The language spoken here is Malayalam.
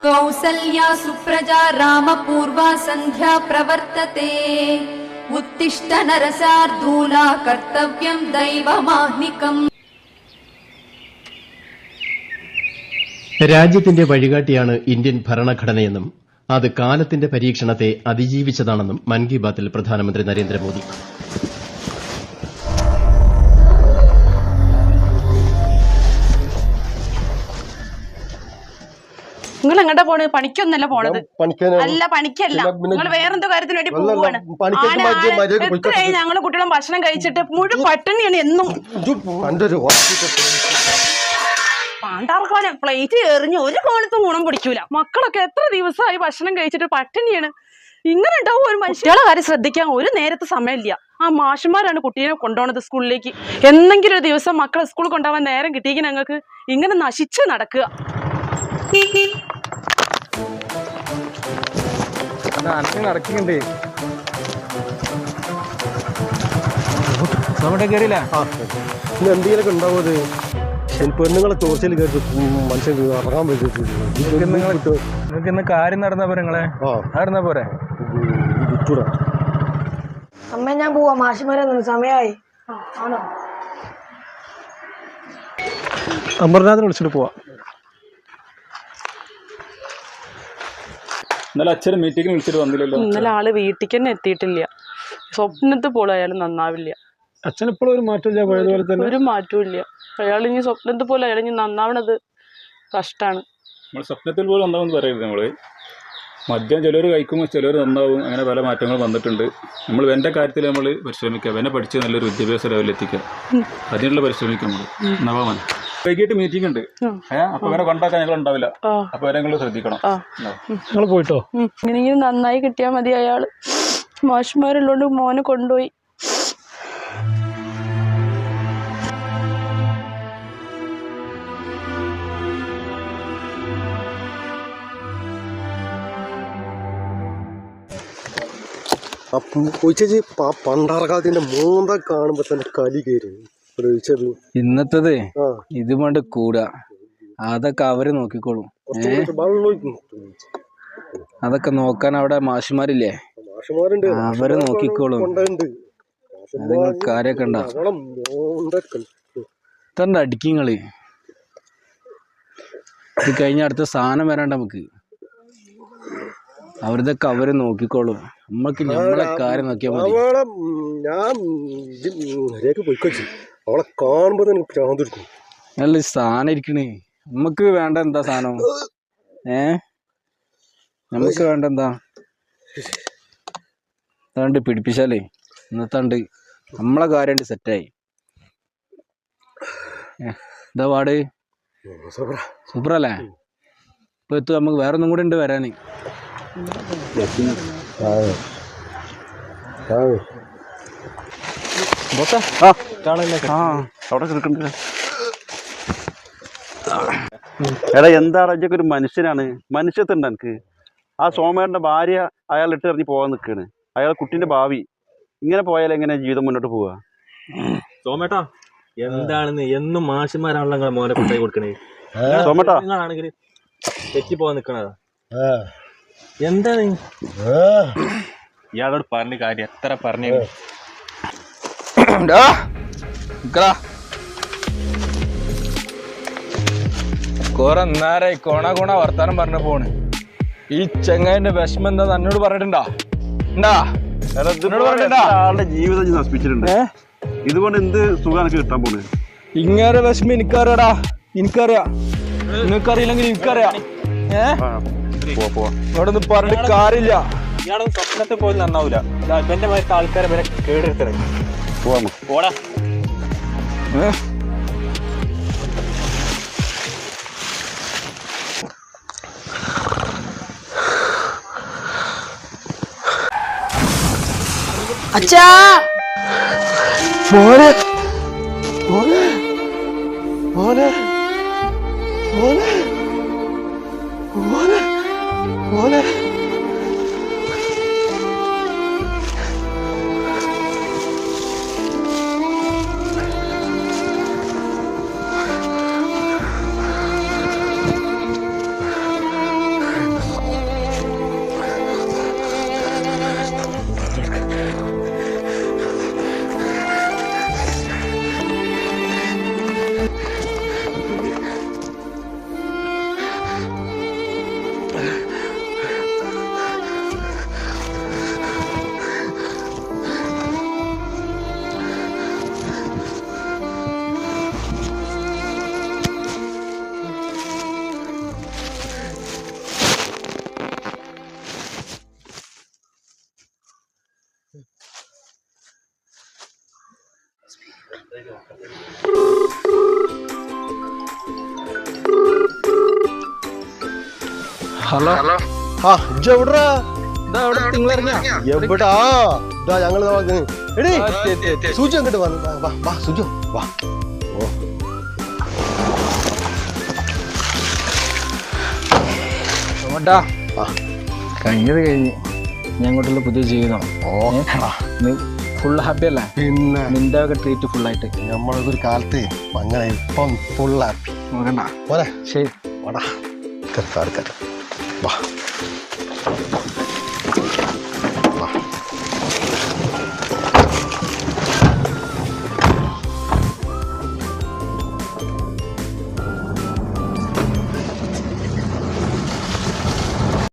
കൗസല്യാ സുപ്രജാ രാമപൂർവാ സന്ധ്യാ പ്രവർത്തത്തെ ഉത്തിഷ്ഠ നരശാർദൂല കർത്തവ്യം ദൈവമാഹ്നികം. രാജ്യത്തിന്റെ വഴികാട്ടിയാണ് ഇന്ത്യൻ ഭരണഘടനയെന്നും അത് കാലത്തിന്റെ പരീക്ഷണത്തെ അതിജീവിച്ചതാണെന്നും മൻ കി ബാത്തിൽ പ്രധാനമന്ത്രി നരേന്ദ്രമോദി. നിങ്ങൾ എങ്ങോട്ടാ പോണ്? പണിക്കൊന്നല്ല പോണത്. അല്ല, പണിക്കല്ല, നിങ്ങൾ വേറെന്തോ കാര്യത്തിന് വേണ്ടി പോവാണ്. ഞങ്ങള് കുട്ടികളും ഭക്ഷണം കഴിച്ചിട്ട് മുഴുവൻ പട്ടിണിയാണ് എന്നും. പാണ്ടാർക്കാനെ പ്ലേറ്റ് എറിഞ്ഞ് ഒരു കോണത്തും ഗുണം പിടിക്കൂല. മക്കളൊക്കെ എത്ര ദിവസമായി ഭക്ഷണം കഴിച്ചിട്ട് പട്ടിണിയാണ്. ഇങ്ങനെ ഉണ്ടാവും ഒരു മനുഷ്യരുടെ കാര്യം ശ്രദ്ധിക്കാൻ ഒരു നേരത്തെ സമയമില്ല. ആ മാഷന്മാരാണ് കുട്ടീനെ കൊണ്ടുപോണത് സ്കൂളിലേക്ക്. എന്തെങ്കിലും ഒരു ദിവസം മക്കളെ സ്കൂളിൽ കൊണ്ടുപോകാൻ നേരം കിട്ടിയെങ്കിൽ ഞങ്ങൾക്ക് ഇങ്ങനെ നശിച്ച് നടക്കുക. നടക്കുന്നുണ്ട് എന്തെങ്കിലൊക്കെ ഉണ്ടാവും. പെണ്ണുങ്ങളെ ചോർച്ചയിൽ കേട്ട് മനുഷ്യൻ ഇറങ്ങാൻ പറ്റും. കാര്യം നടന്നാ പോരെ നിങ്ങളെ നടന്നാ പോരെ. അമ്മ ഞാൻ പോവാ, മാഷിമാരെ സമയമായി. അമർനാഥിനെ വിളിച്ചിട്ട് പോവാ. ഇന്നലെ അച്ഛൻ മീറ്റിംഗിന് വിളിച്ചിട്ട് വന്നില്ലല്ലോ. ഇന്നലെ ആള് വീട്ടിലേക്ക് തന്നെ എത്തിയിട്ടില്ല. സ്വപ്നത്തിൽ പോലായാലും നന്നാവില്ല. അച്ഛൻ ഇപ്പോഴും ഒരു മാറ്റമില്ല, പഴയതുപോലെ തന്നെ ഒരു മാറ്റവും ഇല്ല. അയാൾ ഇനി സ്വപ്നത്തിൽ പോലെ അയാൾ ഇനി നന്നാവണത് കഷ്ടാണ്. നമ്മൾ സ്വപ്നത്തിൽ പോലും നന്നാവെന്ന് പറയരുത്. നമ്മള് മദ്യം ചിലർ കഴിക്കുമ്പോൾ ചിലർ നന്നാവും. അങ്ങനെ പല മാറ്റങ്ങൾ വന്നിട്ടുണ്ട്. നമ്മൾ എൻ്റെ കാര്യത്തിൽ നമ്മൾ പരിശ്രമിക്കുക. എന്നെ പഠിച്ച് നല്ലൊരു വിദ്യാഭ്യാസ ലെവലിൽ എത്തിക്കുക. അതിനുള്ള പരിശ്രമിക്കുക. നമ്മൾ നവാമൻ വൈകിട്ട് മീറ്റിംഗ് ഉണ്ട്. അപ്പൊ അവരെ കൊണ്ടാക്കാൻ ഞങ്ങൾ ഉണ്ടാവില്ല. അപ്പൊ അവരെ നിങ്ങൾ ശ്രദ്ധിക്കണം. നിങ്ങൾ പോയിട്ടോ. ഇങ്ങനെയെങ്കിലും നന്നായി കിട്ടിയാൽ മതി. അയാള് മാഷ്മാരുള്ളോണ്ട് മോനെ കൊണ്ടുപോയി. പണ്ടാറക്കാലത്തിന്റെ മൂന്ന കാണുമ്പോ തന്നെ കലി കയറി. ഇന്നത്തത് ഇതുകൊണ്ട് കൂടാ. അതൊക്കെ അവര് നോക്കിക്കോളും. അതൊക്കെ നോക്കാൻ അവിടെ മാഷിമാരില്ലേ, അവര് നോക്കിക്കോളും. നിങ്ങൾ കാര്യൊക്കെ ഉണ്ടാ തണ്ട അടിക്കിങ്ങള്. ഇത് കഴിഞ്ഞ അടുത്ത സാധനം വരാണ്ട നമുക്ക്. അവരിതൊക്കെ അവര് നോക്കിക്കോളും. നമ്മക്ക് നമ്മളെ കാര്യം നോക്കിയാൽ മതി. ഞാൻ അവളെ കാണുമ്പോ നല്ല സാധനം ഇരിക്കണേ. നമ്മക്ക് വേണ്ട എന്താ സാധനം? നമുക്ക് വേണ്ട എന്താ? താണ്ട് പിടിപ്പിച്ചാലേ ഇന്നത്താണ്ട് നമ്മളെ കാര്യം സെറ്റായി. എന്താ പാട്? സൂപ്പറല്ലേ? ഇപ്പൊ എത്തു. നമുക്ക് വേറെ ഒന്നും കൂടെ ഉണ്ട് വരാന്. എടാ എന്താണ് അജൊക്കെ ഒരു മനുഷ്യനാണ്. മനുഷ്യത്തുണ്ട് എനിക്ക്. ആ സോമേട്ടന്റെ ഭാര്യ അയാൾ ഇട്ട് എറിഞ്ഞ് പോകാൻ നിൽക്കാണ്. അയാളെ കുട്ടീന്റെ ഭാവി. ഇങ്ങനെ പോയാൽ എങ്ങനെ ജീവിതം മുന്നോട്ട് പോവാ? സോമേട്ടാ എന്താണെന്ന് എന്നും മാഷിമാരാണല്ലോ നിങ്ങളെ മോനെ കൊണ്ടായി കൊടുക്കണേ. സോമേട്ടാ നിങ്ങളാണെങ്കിൽ തെറ്റി പോകാൻ നിക്കണതാ. എന്താണ് ഇയാളോട് പറഞ്ഞ കാര്യം? എത്ര പറഞ്ഞു? കൊറേ നേരായി കോണ വർത്താനം പറഞ്ഞ പോണ്. ഈ ചെങ്ങായിന്റെ വിഷമം എന്താ എന്നോട് പറഞ്ഞിട്ടുണ്ടാ? ആളുടെ ജീവിതം നശിപ്പിച്ചിട്ടുണ്ട്. ഇതുകൊണ്ട് എന്ത് സുഖം കിട്ടാൻ പോണ്? ഇങ്ങനെ വിഷമം എനിക്കറിയാടാ. എനിക്കറിയാം. നിങ്ങൾക്കറിയില്ലെങ്കിൽ എനിക്കറിയാം. ഇവിടെ ഒന്നും പറഞ്ഞിട്ട് കാര്യമില്ല. ഇയാളൊന്നും സ്വപ്നത്തിൽ പോലും നന്നാവൂല. എന്റെ മറ്റേ ആൾക്കാരെ വരെ കേടെടുത്തത്. പോടാ. അച്ഛാ മോനെ മോനെ മോനെ മോനെ മോനെ മോനെ ഹലോ ആ എവിടാ തിങ്കളിറങ്ങിയ എവിടാ ഇതാ ഞങ്ങള് എടീ സുജു അങ്ങോട്ട് വന്നു വാ വാ സുജു വാ ഓ കഴിഞ്ഞത് കഴിഞ്ഞ് ഞാൻ ഇങ്ങോട്ടുള്ള പുതിയ ജീവിതം ഫുൾ ഹാപ്പി അല്ലേ? പിന്നെ നിന്റെ ഒക്കെ ട്രീറ്റ് ഫുൾ ആയിട്ട് നമ്മളൊരു കാലത്ത് അങ്ങനെ ഇപ്പം ഫുൾ ഹാപ്പി നോക്കണ്ട പോരെ ശരി വാടാ വാ